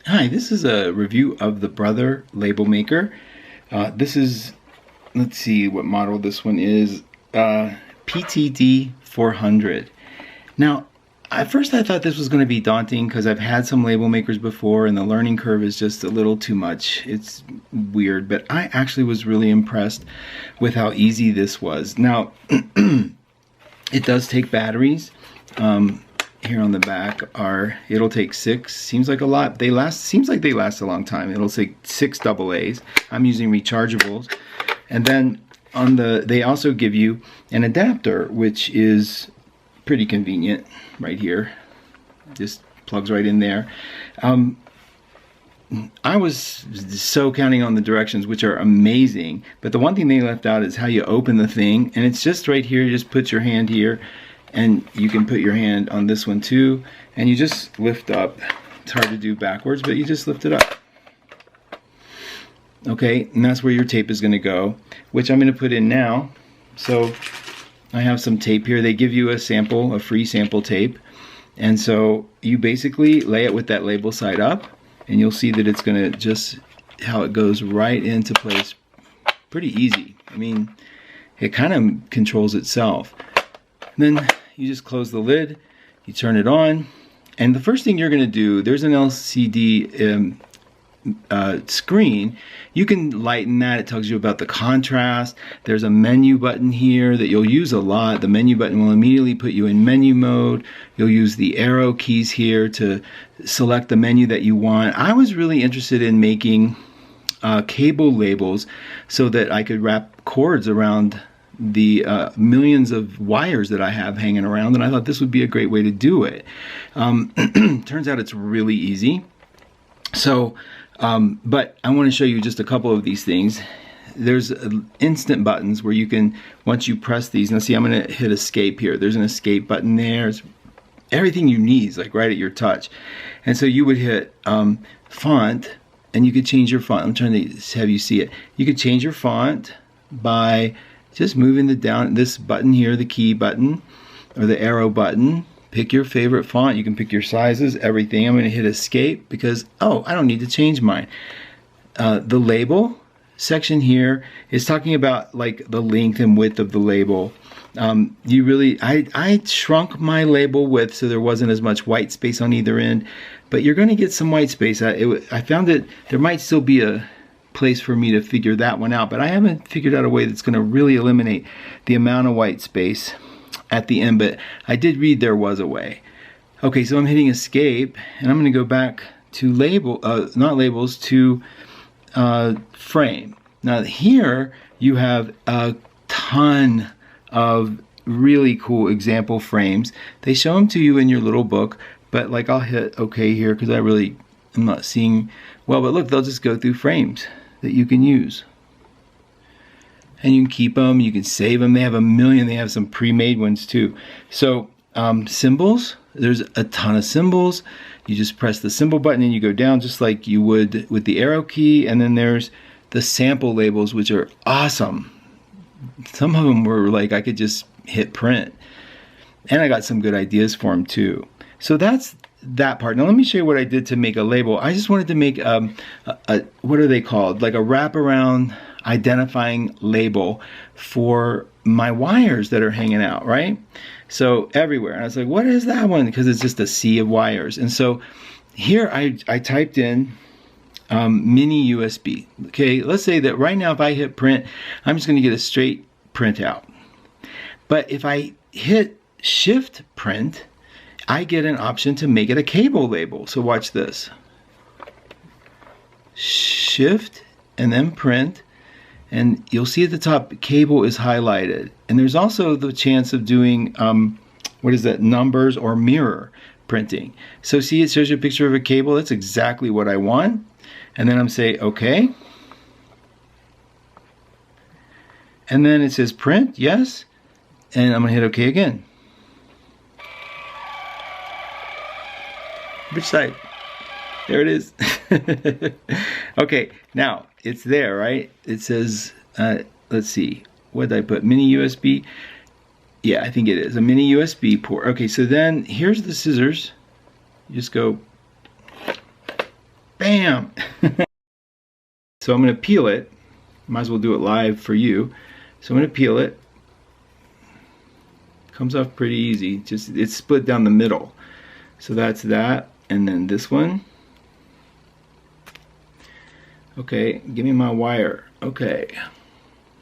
Hi, this is a review of the Brother Label Maker. This is, let's see what model this one is, PTD 400. Now, at first I thought this was going to be daunting because I've had some label makers before and the learning curve is just a little too much. It's weird, but I actually was really impressed with how easy this was. Now, it does take batteries. Here on the back it'll take 6, seems like a lot. Seems like they last a long time. It'll take 6 AA's. I'm using rechargeables. And then they also give you an adapter, which is pretty convenient right here. Just plugs right in there. I was so counting on the directions, which are amazing, but the one thing they left out is how you open the thing, and it's just right here. You just put your hand here, and you can put your hand on this one too, and you just lift up. It's hard to do backwards, but you just lift it up. Okay, and that's where your tape is going to go, which I'm going to put in now. So I have some tape here. They give you a sample, a free sample tape, and so you basically lay it with that label side up, and you'll see that it's going to just, how it goes right into place. Pretty easy. I mean, it kind of controls itself. Then you just close the lid, you turn it on, and the first thing you're going to do, there's an LCD screen. You can lighten that. It tells you about the contrast. There's a menu button here that you'll use a lot. The menu button will immediately put you in menu mode. You'll use the arrow keys here to select the menu that you want. I was really interested in making cable labels so that I could wrap cords around the millions of wires that I have hanging around, and I thought this would be a great way to do it. Turns out it's really easy. So, but I want to show you just a couple of these things. There's instant buttons where you can, once you press these, now see, I'm going to hit escape here. There's an escape button there. It's everything you need is like right at your touch. And so you would hit font, and you could change your font. I'm trying to have you see it. You could change your font by just moving this button here, the key button or the arrow button. Pick your favorite font. You can pick your sizes, everything. I'm going to hit escape because, oh, I don't need to change mine. The label section here is talking about like the length and width of the label. I shrunk my label width so there wasn't as much white space on either end, but you're going to get some white space. I found that there might still be a place for me to figure that one out, but I haven't figured out a way that's going to really eliminate the amount of white space at the end, but I did read there was a way. Okay, so I'm hitting escape, and I'm going to go back to to frame. Now here you have a ton of really cool example frames. They show them to you in your little book, but like I'll hit OK here because I'm not seeing well, but look, they'll just go through frames that you can use. And you can keep them, you can save them. They have a million, they have some pre-made ones too. So symbols, there's a ton of symbols. You just press the symbol button and you go down just like you would with the arrow key. And then there's the sample labels, which are awesome. Some of them were like, I could just hit print. And I got some good ideas for them too. So that's that part. Now let me show you what I did to make a label. I just wanted to make what are they called? Like a wraparound identifying label for my wires that are hanging out, right? So everywhere. And I was like, what is that one? Because it's just a sea of wires. And so here I typed in mini USB. Okay, let's say that right now if I hit print, I'm just going to get a straight printout. But if I hit shift print, I get an option to make it a cable label. So watch this. Shift and then print, and you'll see at the top cable is highlighted. And there's also the chance of doing what is that, numbers or mirror printing. So see, it shows you a picture of a cable. That's exactly what I want. And then I'm saying OK. And then it says print, yes. And I'm going to hit OK again. Which side? There it is. Okay, now it's there, right? It says, let's see, what did I put? Mini USB? Yeah, I think it is a mini USB port. Okay, so then here's the scissors. You just go Bam! So I'm going to peel it. Might as well do it live for you. So I'm going to peel it. Comes off pretty easy. Just it's split down the middle. So that's that. And then this one. Okay, give me my wire. Okay,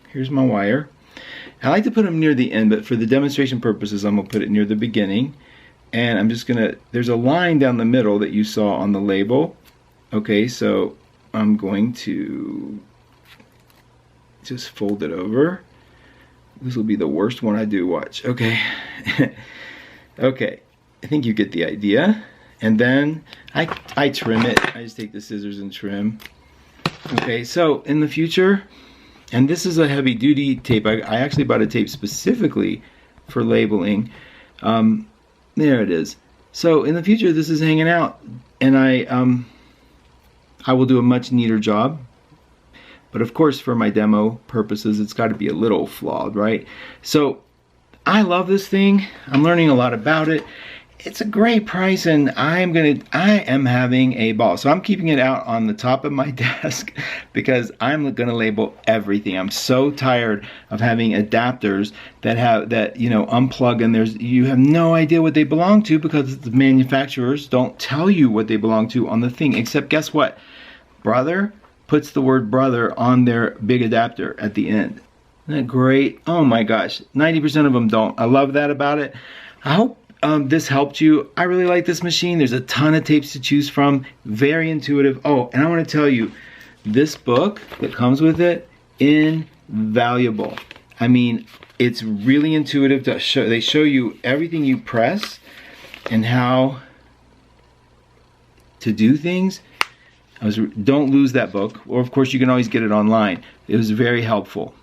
here's my wire. I like to put them near the end, but for the demonstration purposes, I'm going to put it near the beginning. And I'm just going to, there's a line down the middle that you saw on the label. Okay, so I'm going to just fold it over. This will be the worst one I do, watch. Okay. Okay, I think you get the idea. And then I trim it. I just take the scissors and trim. Okay, so in the future, and this is a heavy duty tape. I actually bought a tape specifically for labeling. There it is. So in the future, this is hanging out, and I will do a much neater job. But of course, for my demo purposes, it's got to be a little flawed, right? So I love this thing. I'm learning a lot about it. It's a great price, and I am having a ball. So I'm keeping it out on the top of my desk because I'm gonna label everything. I'm so tired of having adapters that unplug, and you have no idea what they belong to because the manufacturers don't tell you what they belong to on the thing. Except guess what? Brother puts the word brother on their big adapter at the end. Isn't that great? Oh my gosh, 90% of them don't. I love that about it. I hope this helped you. I really like this machine. There's a ton of tapes to choose from. Very intuitive. Oh, and I want to tell you, this book that comes with it, invaluable. I mean, it's really intuitive to show. They show you everything you press and how to do things. Don't lose that book. Or of course, you can always get it online. It was very helpful.